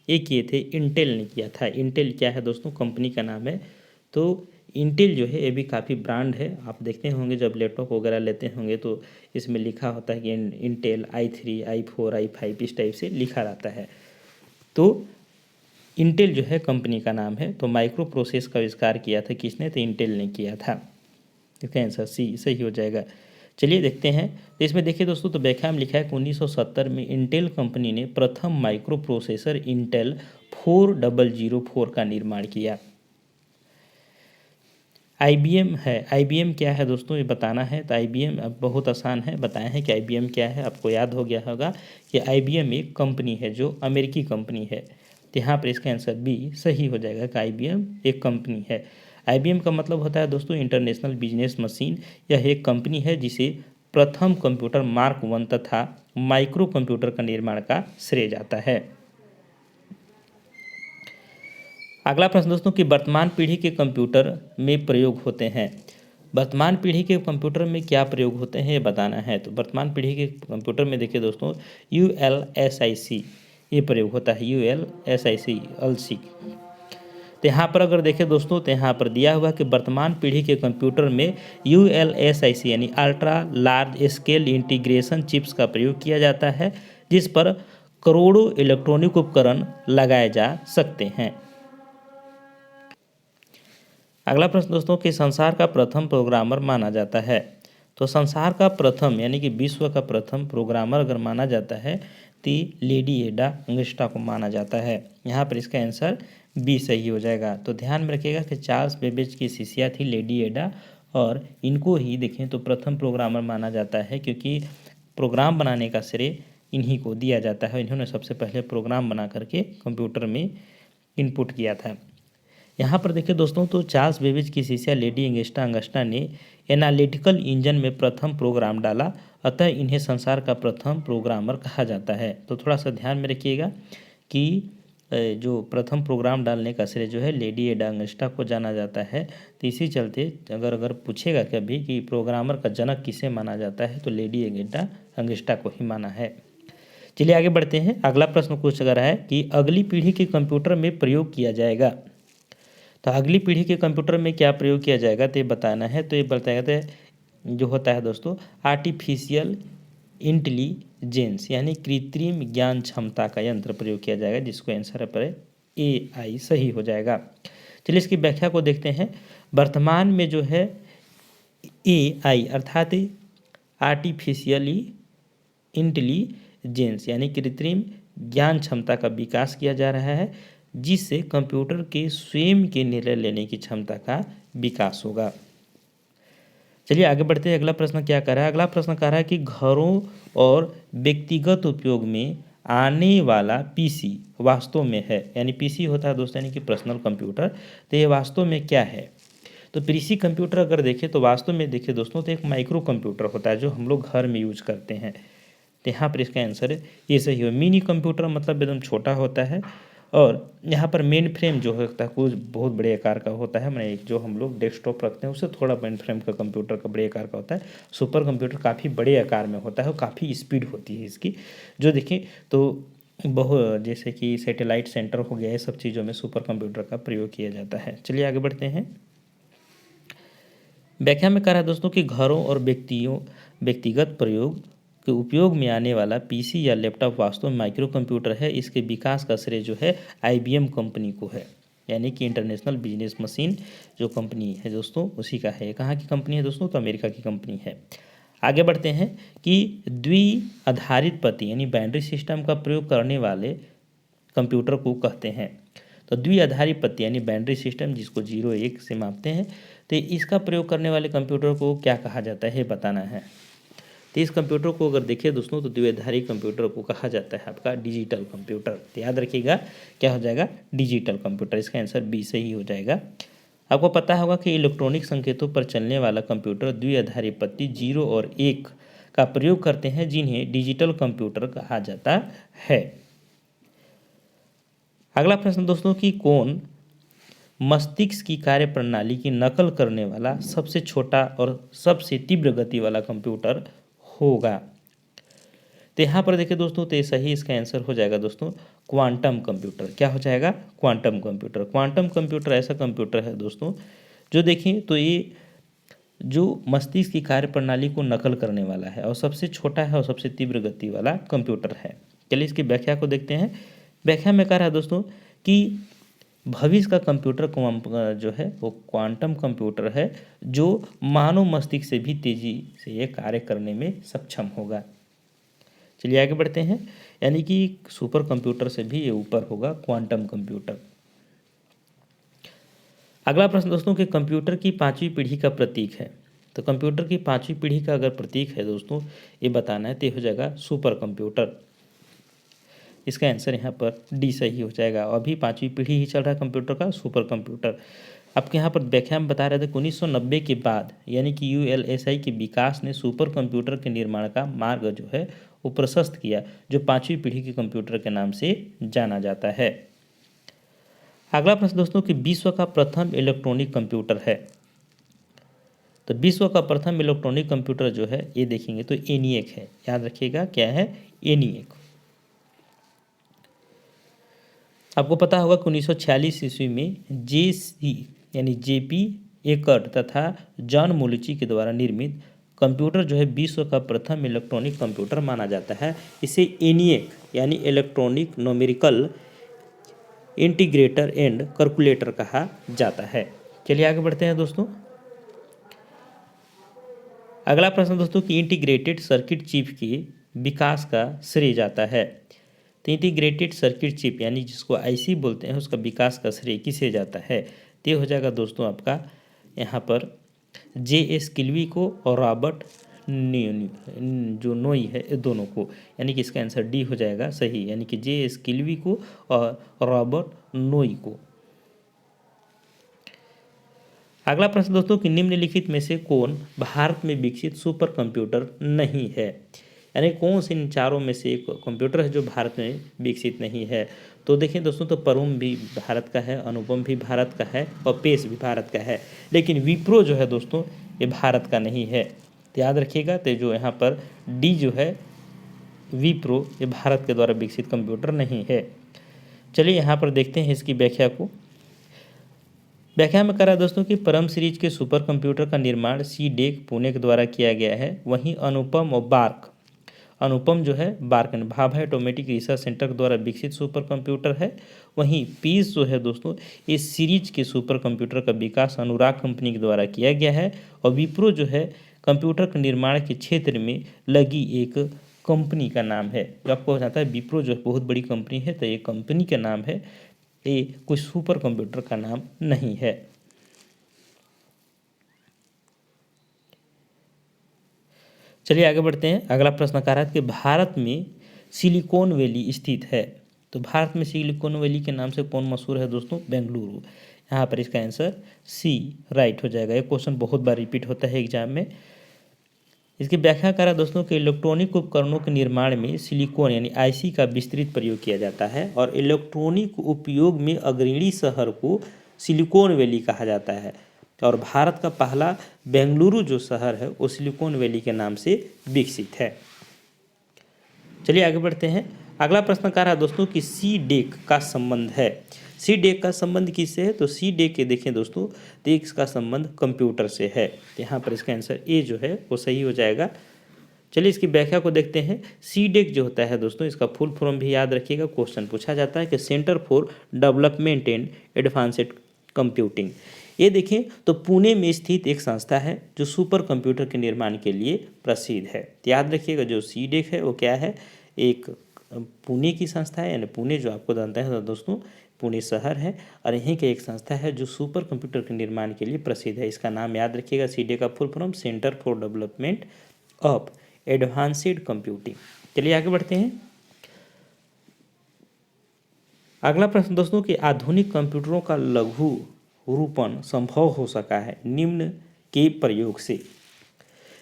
ये किए थे इंटेल ने किया था। इंटेल क्या है दोस्तों, कंपनी का नाम है। तो इंटेल जो है ये भी काफ़ी ब्रांड है। आप देखते होंगे जब लैपटॉप वगैरह लेते होंगे तो इसमें लिखा होता है कि इंटेल i3 i4 i5 इस टाइप से लिखा रहता है। तो इंटेल जो है कंपनी का नाम है। तो माइक्रो प्रोसेस का आविष्कार किया था किसने, तो इंटेल ने किया था। इसका आंसर सी सही हो जाएगा। चलिए देखते हैं। तो इसमें देखिए दोस्तों, तो व्याख्या में लिखा है कि 1970 में इंटेल कंपनी ने प्रथम माइक्रो प्रोसेसर इंटेल 4004 का निर्माण किया। IBM है। IBM क्या है दोस्तों ये बताना है। तो IBM अब बहुत आसान है, बताए हैं कि IBM क्या है, आपको याद हो गया होगा कि IBM एक कंपनी है जो अमेरिकी कंपनी है। तो यहाँ पर इसका आंसर बी सही हो जाएगा कि IBM एक कंपनी है। IBM का मतलब होता है दोस्तों इंटरनेशनल बिजनेस मशीन। यह एक कंपनी है जिसे प्रथम कंप्यूटर मार्क 1 तथा माइक्रो कंप्यूटर का निर्माण का श्रेय जाता है। अगला प्रश्न दोस्तों कि वर्तमान पीढ़ी के कंप्यूटर में प्रयोग होते हैं। वर्तमान पीढ़ी के कंप्यूटर में क्या प्रयोग होते हैं ये बताना है। तो वर्तमान पीढ़ी के कंप्यूटर में देखिए दोस्तों ULSIC ये प्रयोग होता है, ULSIC। तो यहाँ पर अगर देखें दोस्तों तो यहाँ पर दिया हुआ कि वर्तमान पीढ़ी के कंप्यूटर में ULSIC यानी ultra large scale integration chips का प्रयोग किया जाता है, जिस पर करोड़ों इलेक्ट्रॉनिक उपकरण लगाए जा सकते हैं। अगला प्रश्न दोस्तों कि संसार का प्रथम प्रोग्रामर माना जाता है। तो संसार का प्रथम यानी कि विश्व का प्रथम प्रोग्रामर अगर माना जाता है तो लेडी एडा अंगस्टा को माना जाता है। यहाँ पर इसका आंसर बी सही हो जाएगा। तो ध्यान में रखिएगा कि चार्ल्स बेबेज की शिष्या थी लेडी एडा, और इनको ही देखें तो प्रथम प्रोग्रामर माना जाता है, क्योंकि प्रोग्राम बनाने का श्रेय इन्हीं को दिया जाता है। इन्होंने सबसे पहले प्रोग्राम बना करके कंप्यूटर में इनपुट किया था। यहाँ पर देखिए दोस्तों तो चार्ल्स बेबेज की शिष्या लेडी अंगस्टा ने एनालिटिकल इंजन में प्रथम प्रोग्राम डाला, अतः इन्हें संसार का प्रथम प्रोग्रामर कहा जाता है। तो थोड़ा सा ध्यान में रखिएगा कि जो प्रथम प्रोग्राम डालने का श्रेय जो है लेडी एडा अंगस्टा को जाना जाता है। तो इसी चलते अगर पूछेगा कभी कि प्रोग्रामर का जनक किसे माना जाता है तो लेडी एडा अंगस्टा को ही माना है। चलिए आगे बढ़ते हैं। अगला प्रश्न पूछ रहा है कि अगली पीढ़ी के कंप्यूटर में प्रयोग किया जाएगा। तो अगली पीढ़ी के कंप्यूटर में क्या प्रयोग किया जाएगा तो ये बताना है। तो ये बताया जो होता है दोस्तों आर्टिफिशियल इंटेलिजेंस यानी कृत्रिम ज्ञान क्षमता का यंत्र प्रयोग किया जाएगा, जिसको आंसर पर AI सही हो जाएगा। चलिए इसकी व्याख्या को देखते हैं। वर्तमान में जो है AI अर्थात आर्टिफिशियली इंटेलिजेंस यानी कृत्रिम ज्ञान क्षमता का विकास किया जा रहा है, जिससे कंप्यूटर के स्वयं के निर्णय लेने की क्षमता का विकास होगा। चलिए आगे बढ़ते हैं। अगला प्रश्न क्या कह रहा है? अगला प्रश्न कह रहा है कि घरों और व्यक्तिगत उपयोग में आने वाला पीसी वास्तव में है, यानी पीसी होता है दोस्तों यानी कि पर्सनल कंप्यूटर, तो ये वास्तव में क्या है? तो पीसी कंप्यूटर अगर देखें तो वास्तव में देखिए दोस्तों, तो एक माइक्रो कंप्यूटर होता है जो हम लोग घर में यूज करते हैं। तो यहाँ पर इसका आंसर है ये सही हो। मिनी कंप्यूटर मतलब एकदम छोटा होता है, और यहाँ पर मेन फ्रेम जो होता है कुछ बहुत बड़े आकार का होता है, मैंने जो हम लोग डेस्कटॉप रखते हैं उससे थोड़ा मेन फ्रेम का कंप्यूटर का बड़े आकार का होता है। सुपर कंप्यूटर काफ़ी बड़े आकार में होता है और काफ़ी स्पीड होती है इसकी। जो देखें तो बहुत जैसे कि सैटेलाइट सेंटर हो गया, ये सब चीज़ों में सुपर कंप्यूटर का प्रयोग किया जाता है। चलिए आगे बढ़ते हैं। व्याख्या में कह रहा है दोस्तों कि घरों और व्यक्तिगत प्रयोग के उपयोग में आने वाला पीसी या लैपटॉप वास्तव में माइक्रो कंप्यूटर है। इसके विकास का श्रेय जो है आईबीएम कंपनी को है, यानी कि इंटरनेशनल बिजनेस मशीन जो कंपनी है दोस्तों उसी का है। कहाँ की कंपनी है दोस्तों? तो अमेरिका की कंपनी है। आगे बढ़ते हैं कि द्विआधारित पत्ती यानी बाइनरी सिस्टम का प्रयोग करने वाले कंप्यूटर को कहते हैं। तो द्विआधारित पत्ती यानी बाइनरी सिस्टम जिसको 0-1 से मापते हैं, तो इसका प्रयोग करने वाले कंप्यूटर को क्या कहा जाता है बताना है। तो इस कंप्यूटर को अगर देखें दोस्तों तो द्विआधारी कंप्यूटर को कहा जाता है आपका डिजिटल कंप्यूटर। तो याद रखिएगा क्या हो जाएगा? Digital computer. इसका आंसर बी सही हो जाएगा। आपको पता होगा कि इलेक्ट्रॉनिक संकेतों पर चलने वाला कंप्यूटर द्विआधारी पत्ती 0 और 1 का प्रयोग करते हैं, जिन्हें डिजिटल कंप्यूटर कहा जाता है। अगला प्रश्न दोस्तों कि कौन मस्तिष्क की कार्य प्रणाली की नकल करने वाला सबसे छोटा और सबसे तीव्र गति वाला कंप्यूटर होगा? तो यहाँ पर देखिए दोस्तों, तो सही इसका आंसर हो जाएगा दोस्तों क्वांटम कंप्यूटर। क्या हो जाएगा? Quantum computer. क्वांटम कंप्यूटर ऐसा कंप्यूटर है दोस्तों जो देखें तो ये जो मस्तिष्क की कार्य प्रणाली को नकल करने वाला है और सबसे छोटा है और सबसे तीव्र गति वाला कंप्यूटर है। चलिए इसकी व्याख्या को देखते हैं। व्याख्या में कह रहा है दोस्तों कि भविष्य का कंप्यूटर जो है वो क्वांटम कंप्यूटर है जो मानव मस्तिष्क से भी तेजी से ये कार्य करने में सक्षम होगा। चलिए आगे बढ़ते हैं, यानी कि सुपर कंप्यूटर से भी ये ऊपर होगा क्वांटम कंप्यूटर। अगला प्रश्न दोस्तों कि कंप्यूटर की 5वीं पीढ़ी का प्रतीक है। तो कंप्यूटर की 5वीं पीढ़ी का अगर प्रतीक है दोस्तों ये बताना है, तो हो जाएगा सुपर कंप्यूटर। इसका आंसर यहाँ पर डी सही हो जाएगा। अभी 5वीं पीढ़ी ही चल रहा है कंप्यूटर का, सुपर कंप्यूटर। आपके यहाँ पर व्याख्या में बता रहे थे कि 1990 के बाद यानी कि यूएलएसआई के विकास ने सुपर कंप्यूटर के निर्माण का मार्ग जो है वो प्रशस्त किया, जो 5वीं पीढ़ी के कंप्यूटर के नाम से जाना जाता है। अगला प्रश्न दोस्तों कि विश्व का प्रथम इलेक्ट्रॉनिक कंप्यूटर है। तो विश्व का प्रथम इलेक्ट्रॉनिक कंप्यूटर जो है ये देखेंगे तो एनिएक है। याद रखिएगा क्या है? एनिएक। आपको पता होगा कि 1946 ईस्वी में जेसी यानी जेपी एकर्ट तथा जॉन मोलिची के द्वारा निर्मित कंप्यूटर जो है विश्व का प्रथम इलेक्ट्रॉनिक कंप्यूटर माना जाता है। इसे एनिएक यानी electronic numerical integrator and calculator कहा जाता है। चलिए आगे बढ़ते हैं दोस्तों। अगला प्रश्न दोस्तों कि इंटीग्रेटेड सर्किट चिप के विकास का श्रेय जाता है। तो इंटीग्रेटेड सर्किट चिप यानी जिसको आईसी बोलते हैं उसका विकास का श्रेय किसे जाता है? तो ये हो जाएगा दोस्तों आपका यहाँ पर जेएस किल्वी को और रॉबर्ट जो नोई है दोनों को, यानी कि इसका आंसर डी हो जाएगा सही, यानी कि जेएस किल्वी को और रॉबर्ट नोई को। अगला प्रश्न दोस्तों कि निम्नलिखित में से कौन भारत में विकसित सुपर कंप्यूटर नहीं है? यानी कौन से इन चारों में से एक कंप्यूटर है जो भारत में विकसित नहीं है? तो देखिए दोस्तों, तो परूम भी भारत का है, अनुपम भी भारत का है और पेस भी भारत का है, लेकिन विप्रो जो है दोस्तों ये भारत का नहीं है। तो याद रखिएगा, तो जो यहाँ पर डी जो है विप्रो ये भारत के द्वारा विकसित कंप्यूटर नहीं है। चलिए यहाँ पर देखते हैं इसकी व्याख्या को। व्याख्या में करा दोस्तों कि परम सीरीज के सुपर कंप्यूटर का निर्माण सीडेक पुणे के द्वारा किया गया है। वहीं अनुपम और बार्क, अनुपम जो है BARC Bhabha automatic research centre के द्वारा विकसित सुपर कंप्यूटर है। वहीं पीस जो है दोस्तों इस सीरीज के सुपर कंप्यूटर का विकास अनुराग कंपनी के द्वारा किया गया है। और विप्रो जो है कंप्यूटर के निर्माण के क्षेत्र में लगी एक कंपनी का नाम है। जो आपको हो जाता है विप्रो जो बहुत बड़ी कंपनी है, तो ये कंपनी का नाम है, ये कोई सुपर कंप्यूटर का नाम नहीं है। चलिए आगे बढ़ते हैं। अगला प्रश्न कह रहा है कि भारत में सिलिकॉन वैली स्थित है। तो भारत में सिलिकॉन वैली के नाम से कौन मशहूर है दोस्तों? बेंगलुरु। यहाँ पर इसका आंसर सी राइट हो जाएगा। ये क्वेश्चन बहुत बार रिपीट होता है एग्जाम में। इसकी व्याख्या करा दोस्तों कि इलेक्ट्रॉनिक उपकरणों के निर्माण में सिलिकॉन यानी आईसी का विस्तृत प्रयोग किया जाता है और इलेक्ट्रॉनिक उपयोग में अग्रणी शहर को सिलिकॉन वैली कहा जाता है। और भारत का पहला बेंगलुरु जो शहर है वो सिलिकॉन वैली के नाम से विकसित है। चलिए आगे बढ़ते हैं। अगला प्रश्न कह रहा है दोस्तों कि सी डेक का संबंध है। सी डेक का संबंध किससे है? तो सी डेक के देखें दोस्तों, तो इसका संबंध कंप्यूटर से है। तो यहाँ पर इसका आंसर ए जो है वो सही हो जाएगा। चलिए इसकी व्याख्या को देखते हैं। सी डेक जो होता है दोस्तों, इसका फुल फॉर्म भी याद रखिएगा, क्वेश्चन पूछा जाता है कि centre for development and advanced computing. ये देखें तो पुणे में स्थित एक संस्था है जो सुपर कंप्यूटर के निर्माण के लिए प्रसिद्ध है। तो याद रखिएगा जो सी डेक है वो क्या है? एक पुणे की संस्था है, यानी पुणे जो आपको जानते हैं दोस्तों पुणे शहर है, और यहीं की एक संस्था है जो सुपर कंप्यूटर के निर्माण के लिए प्रसिद्ध है। इसका नाम याद रखिएगा, सी डेक का full form centre for development of advanced computing. चलिए आगे बढ़ते हैं। अगला प्रश्न दोस्तों कि आधुनिक कंप्यूटरों का लघु रूपण संभव हो सका है निम्न के प्रयोग से।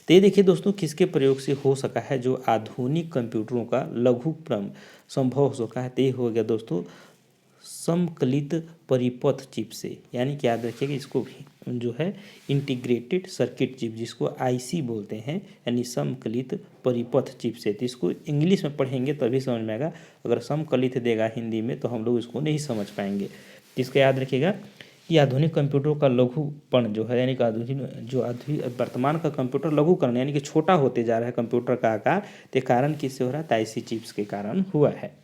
तो ये देखिए दोस्तों किसके प्रयोग से हो सका है जो आधुनिक कंप्यूटरों का लघुक्रम संभव हो सका है? तो ये हो गया दोस्तों समकलित परिपथ चिप से, यानी कि याद रखिए कि इसको भी जो है इंटीग्रेटेड सर्किट चिप जिसको आईसी बोलते हैं, यानी समकलित परिपथ चिप से। तो इसको इंग्लिश में पढ़ेंगे तभी समझ में आएगा, अगर समकलित देगा हिंदी में तो हम लोग इसको नहीं समझ पाएंगे। इसको याद रखिएगा कि आधुनिक कंप्यूटरों का लघुपण जो है, यानी कि आधुनिक वर्तमान का कंप्यूटर लघुकरण यानी कि छोटा होते जा रहा है कंप्यूटर का आकार, के कारण किससे हो रहा है? आईसी चिप्स के कारण हुआ है।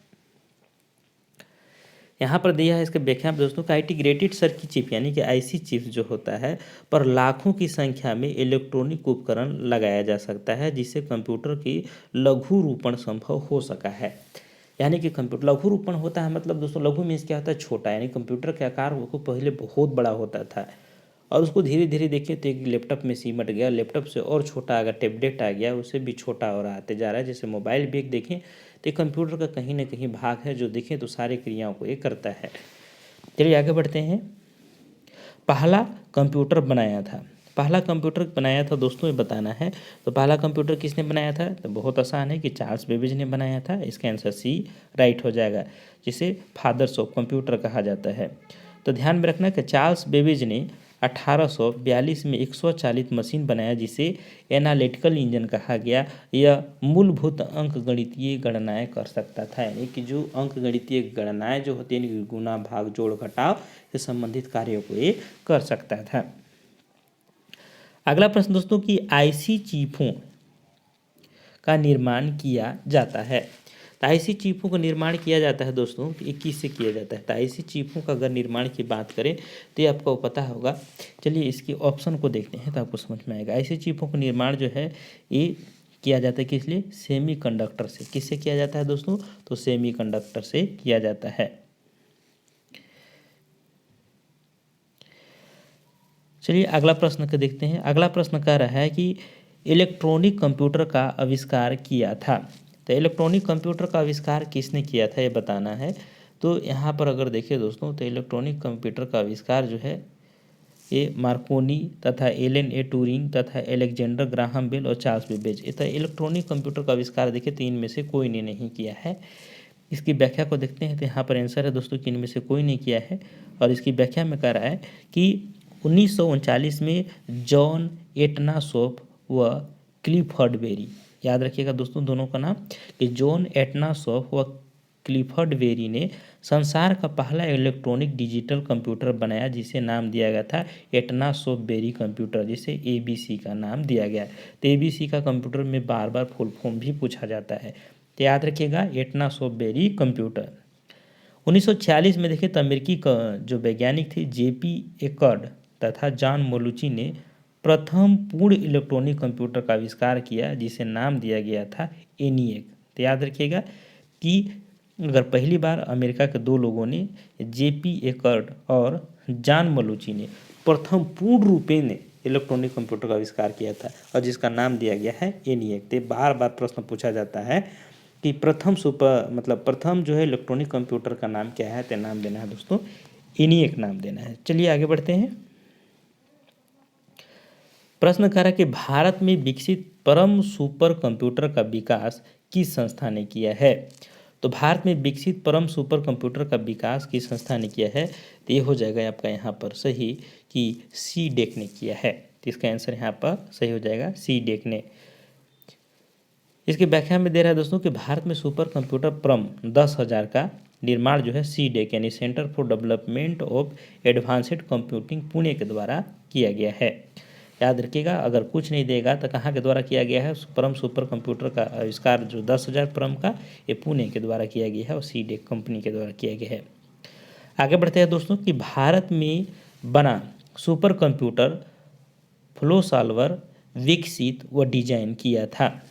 यहाँ पर दिया है इसके व्याख्या में दोस्तों का इंटीग्रेटेड सर्किट चिप यानी कि आईसी चिप जो होता है पर लाखों की संख्या में इलेक्ट्रॉनिक उपकरण लगाया जा सकता है जिससे कंप्यूटर की लघु रूपण संभव हो सका है। यानी कि कंप्यूटर लघु रूपण होता है मतलब दोस्तों लघु मीन्स क्या होता है? छोटा। यानी कंप्यूटर के आकार वो पहले बहुत बड़ा होता था और उसको धीरे धीरे देखें तो एक लैपटॉप में सिमट गया, लैपटॉप से और छोटा आ गया, टैबलेट आ गया, उससे भी छोटा और आते जा रहा है। जैसे मोबाइल भी एक देखें तो कंप्यूटर का कहीं ना कहीं भाग है जो देखें तो सारे क्रियाओं को ये करता है। चलिए आगे बढ़ते हैं। पहला कंप्यूटर बनाया था, पहला कंप्यूटर बनाया था दोस्तों ये बताना है। तो पहला कंप्यूटर किसने बनाया था? तो बहुत आसान है कि चार्ल्स बेबेज ने बनाया था। इसका आंसर सी राइट हो जाएगा, जिसे फादर्स ऑफ कंप्यूटर कहा जाता है। तो ध्यान में रखना कि चार्ल्स बेबेज ने 1842 में एक स्वचालित मशीन बनाया जिसे एनालिटिकल इंजन कहा गया। यह मूलभूत अंकगणितीय गणनाएं कर सकता था, यानी कि जो अंकगणितीय गणनाएं जो होती है गुना भाग जोड़ घटाव से संबंधित कार्यों को ये कर सकता था। अगला प्रश्न दोस्तों कि आईसी चिपों का निर्माण किया जाता है। तो आईसी चिपों का निर्माण किया जाता है दोस्तों कि किससे किया जाता है? तो आईसी चिपों का अगर निर्माण की बात करें तो ये आपको पता होगा। चलिए इसकी ऑप्शन को देखते हैं तो आपको समझ में आएगा। आईसी चिपों का निर्माण जो है ये किया जाता है किस लिए? सेमीकंडक्टर से। किससे किया जाता है दोस्तों? तो सेमीकंडक्टर से किया जाता है। चलिए अगला प्रश्न को देखते हैं। अगला प्रश्न कह रहा है कि इलेक्ट्रॉनिक कंप्यूटर का आविष्कार किया था। तो इलेक्ट्रॉनिक कंप्यूटर का आविष्कार किसने किया था ये बताना है। तो यहाँ पर अगर देखिए दोस्तों तो इलेक्ट्रॉनिक कंप्यूटर का आविष्कार जो है ये मार्कोनी तथा एलन ए ट्यूरिंग तथा एलेक्जेंडर ग्राहम बेल और चार्ल्स बेबेज। तथा इलेक्ट्रॉनिक कंप्यूटर का आविष्कार देखिए तो इनमें से कोई ने नहीं किया है। इसकी व्याख्या को देखते हैं तो यहाँ पर आंसर है दोस्तों कि इनमें से कोई नहीं किया है। और इसकी व्याख्या में कह रहा है कि 1939 में जॉन एटनासॉफ व क्लिफर्ड बेरी, याद रखिएगा दोस्तों दोनों का नाम, कि जॉन एटनासॉफ व क्लिफर्ड बेरी ने संसार का पहला इलेक्ट्रॉनिक डिजिटल कंप्यूटर बनाया जिसे नाम दिया गया था एटनासॉफ बेरी कंप्यूटर, जिसे एबीसी का नाम दिया गया। तो एबीसी का कंप्यूटर में बार बार फुल फॉर्म भी पूछा जाता है, तो याद रखिएगा एटनासॉफ बेरी कंप्यूटर। 1946 में देखें तो अमेरिकी जो वैज्ञानिक थे जेपी एकर्ड तथा जॉन मोलुची ने प्रथम पूर्ण इलेक्ट्रॉनिक कंप्यूटर का आविष्कार किया जिसे नाम दिया गया था ENIAC। तो याद रखिएगा कि अगर पहली बार अमेरिका के दो लोगों ने JP एकर्ड और जॉन मलुची ने प्रथम पूर्ण रूपेण इलेक्ट्रॉनिक कंप्यूटर का आविष्कार किया था और जिसका नाम दिया गया है ENIAC। तो बार बार प्रश्न पूछा जाता है कि प्रथम जो है इलेक्ट्रॉनिक कंप्यूटर का नाम क्या है, तो नाम देना है दोस्तों ENIAC नाम देना है। चलिए आगे बढ़ते हैं। प्रश्न कह रहा है कि भारत में विकसित परम सुपर कंप्यूटर का विकास किस संस्था ने किया है। तो भारत में विकसित परम सुपर कंप्यूटर का विकास किस संस्था ने किया है, तो ये हो जाएगा आपका यहाँ पर सही कि CDEC ने किया है। तो इसका आंसर यहाँ पर सही हो जाएगा CDEC ने। इसकी व्याख्या में दे रहा है दोस्तों कि भारत में सुपर कंप्यूटर परम 10,000 का निर्माण जो है CDEC यानी centre for development of advanced computing Pune के द्वारा किया गया है। याद रखिएगा, अगर कुछ नहीं देगा तो कहाँ के द्वारा किया गया है, परम सुपर कंप्यूटर का आविष्कार जो 10,000 परम का, ये पुणे के द्वारा किया गया है और CDEC कंपनी के द्वारा किया गया है। आगे बढ़ते हैं दोस्तों कि भारत में बना सुपर कंप्यूटर फ्लो सॉल्वर विकसित व डिजाइन किया था।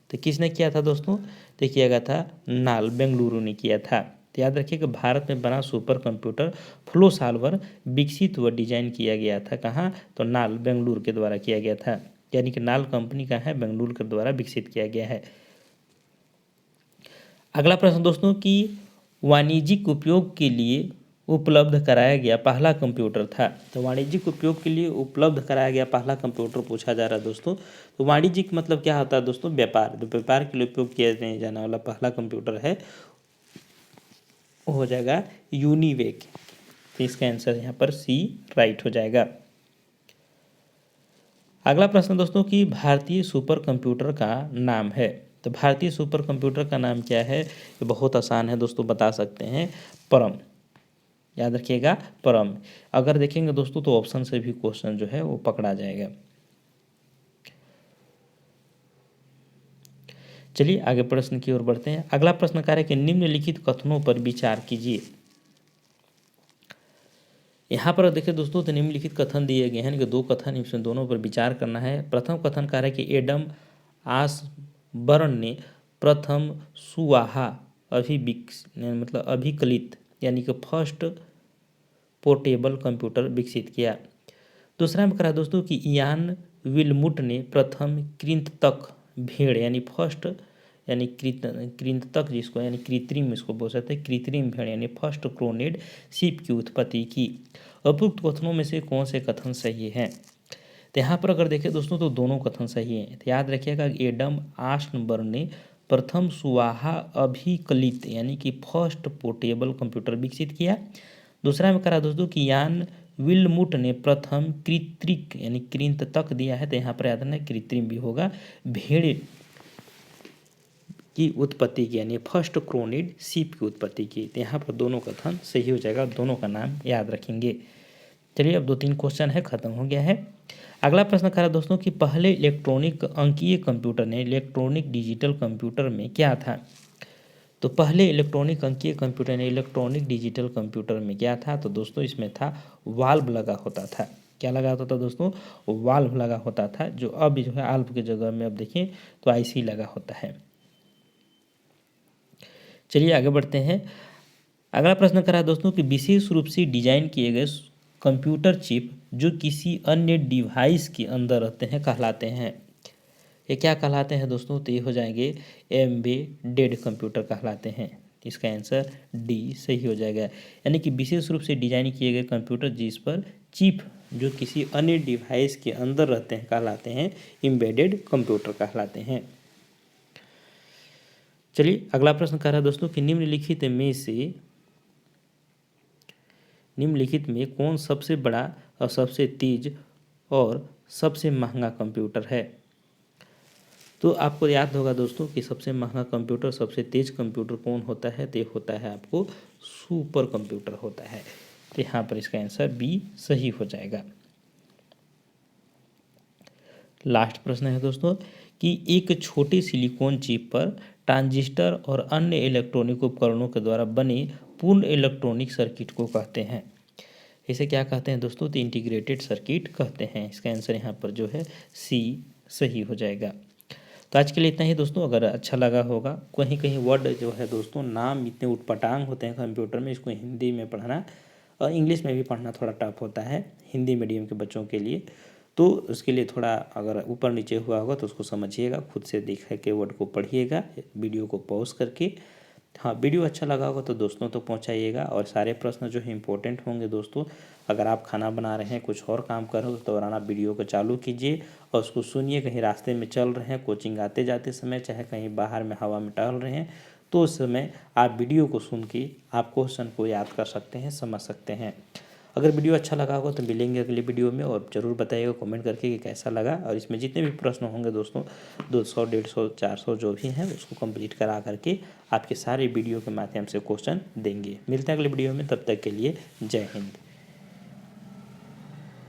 तो किसने किया था दोस्तों, तो किया गया था नाल बेंगलुरु ने किया था। तो याद रखिए कि भारत में बना सुपर कंप्यूटर फ्लो सॉल्वर विकसित व डिजाइन किया गया था कहाँ, तो नाल बेंगलुरु के द्वारा किया गया था। यानी कि नाल कंपनी का है, बेंगलुरु के द्वारा विकसित किया गया है। अगला प्रश्न दोस्तों कि वाणिज्यिक उपयोग के लिए उपलब्ध कराया गया पहला कंप्यूटर था। तो वाणिज्यिक उपयोग के लिए उपलब्ध कराया गया पहला कंप्यूटर पूछा जा रहा है दोस्तों। तो वाणिज्यिक मतलब क्या होता है दोस्तों, व्यापार। तो व्यापार के लिए उपयोग किया जाने वाला पहला कंप्यूटर है वो हो जाएगा यूनिवेक। तो इसका आंसर यहाँ पर C राइट हो जाएगा। अगला प्रश्न दोस्तों कि भारतीय सुपर कंप्यूटर का नाम है। तो भारतीय सुपर कंप्यूटर का नाम क्या है, ये बहुत आसान है दोस्तों, बता सकते हैं परम। याद रखिएगा परम। अगर देखेंगे दोस्तों तो ऑप्शन से भी क्वेश्चन जो है वो पकड़ा जाएगा। चलिए आगे प्रश्न की ओर बढ़ते हैं। अगला प्रश्न कह रहा है कि निम्नलिखित कथनों पर विचार कीजिए। यहाँ पर देखिए दोस्तों तो निम्नलिखित कथन दिए गए हैं कि दो कथन, इसमें दोनों पर विचार करना है। प्रथम कथन कह रहा है कि एडम ऑसबर्न ने प्रथम सुवाहा अभिकलित यानी कि फर्स्ट पोर्टेबल कंप्यूटर विकसित किया। दूसरा में कह रहा है दोस्तों कि इयान विलमुट ने प्रथम कृंतक भेड़ यानी फर्स्ट यानी कृंतक जिसको यानी कृत्रिम इसको बोल सकते हैं, कृत्रिम भेड़ यानी फर्स्ट क्रोनेड शिप की उत्पत्ति की। उपयुक्त कथनों में से कौन से कथन सही हैं, तो यहाँ पर अगर देखें दोस्तों तो दोनों कथन सही हैं। तो याद रखिएगा एडम ऑसबर्न ने प्रथम सुवाहा अभिकलित यानी कि फर्स्ट पोर्टेबल कंप्यूटर विकसित किया। दूसरा में करा दोस्तों कि यान विलमुट ने प्रथम कृत्रिक यानी कृंतक दिया है। तो यहाँ पर याद रखना कृत्रिम भी होगा, भेड़ की उत्पत्ति की यानी फर्स्ट क्रोनिड शिप की उत्पत्ति की। तो यहाँ पर दोनों कथन सही हो जाएगा, दोनों का नाम याद रखेंगे। चलिए अब 2-3 क्वेश्चन है, खत्म हो गया है। अगला प्रश्न करा दोस्तों कि पहले इलेक्ट्रॉनिक अंकीय कंप्यूटर ने इलेक्ट्रॉनिक डिजिटल कंप्यूटर में क्या था। तो पहले इलेक्ट्रॉनिक अंकीय कंप्यूटर ने इलेक्ट्रॉनिक डिजिटल कंप्यूटर में क्या था, तो दोस्तों इसमें था वाल्व लगा होता था। क्या लगा होता था दोस्तों, वाल्व लगा होता था, जो अब जो है आल्व की जगह में अब देखें तो IC लगा होता है। चलिए आगे बढ़ते हैं। अगला प्रश्न करा दोस्तों कि विशेष रूप से डिजाइन किए गए कंप्यूटर चिप जो किसी अन्य डिवाइस के अंदर रहते हैं कहलाते हैं। ये क्या कहलाते हैं दोस्तों, तो ये हो जाएंगे एम्बेडेड कंप्यूटर कहलाते हैं। इसका आंसर D सही हो जाएगा। यानी कि विशेष रूप से डिजाइन किए गए कंप्यूटर जिस पर चिप जो किसी अन्य डिवाइस के अंदर रहते हैं कहलाते हैं एम्बेडेड कंप्यूटर कहलाते हैं। चलिए अगला प्रश्न कह रहा है दोस्तों कि निम्नलिखित में कौन सबसे बड़ा और सबसे तेज और सबसे महंगा कंप्यूटर है। तो आपको याद होगा दोस्तों कि सबसे महंगा कंप्यूटर सबसे तेज कंप्यूटर कौन होता है, तो होता है आपको सुपर कंप्यूटर होता है। तो यहाँ पर इसका आंसर B सही हो जाएगा। लास्ट प्रश्न है दोस्तों कि एक छोटे सिलिकॉन चिप पर ट्रांजिस्टर और अन्य इलेक्ट्रॉनिक उपकरणों के द्वारा बने पूर्ण इलेक्ट्रॉनिक सर्किट को कहते हैं। इसे क्या कहते हैं दोस्तों, तो इंटीग्रेटेड सर्किट कहते हैं। इसका आंसर यहाँ पर जो है C सही हो जाएगा। तो आज के लिए इतना ही दोस्तों। अगर अच्छा लगा होगा, कहीं कहीं वर्ड जो है दोस्तों, नाम इतने उटपटांग होते हैं कंप्यूटर में, इसको हिंदी में पढ़ना और इंग्लिश में भी पढ़ना थोड़ा टफ होता है हिंदी मीडियम के बच्चों के लिए। तो उसके लिए थोड़ा अगर ऊपर नीचे हुआ होगा तो उसको समझिएगा, खुद से देख के वर्ड को पढ़िएगा, वीडियो को पॉज करके। हाँ, वीडियो अच्छा लगा होगा तो दोस्तों तो पहुंचाइएगा। और सारे प्रश्न जो है इम्पोर्टेंट होंगे दोस्तों। अगर आप खाना बना रहे हैं, कुछ और काम कर रहे हो, तो दौरान आप वीडियो को चालू कीजिए और उसको सुनिए। कहीं रास्ते में चल रहे हैं, कोचिंग आते जाते समय, चाहे कहीं बाहर में हवा में टहल रहे हैं, तो उस समय आप वीडियो को सुन के आप क्वेश्चन को याद कर सकते हैं, समझ सकते हैं। अगर वीडियो अच्छा लगा होगा तो मिलेंगे अगले वीडियो में, और ज़रूर बताइएगा कमेंट करके कि कैसा लगा। और इसमें जितने भी प्रश्न होंगे दोस्तों, 200, 150, 400 जो भी हैं, उसको कंप्लीट करा करके आपके सारे वीडियो के माध्यम से क्वेश्चन देंगे। मिलते हैं अगले वीडियो में, तब तक के लिए जय हिंद।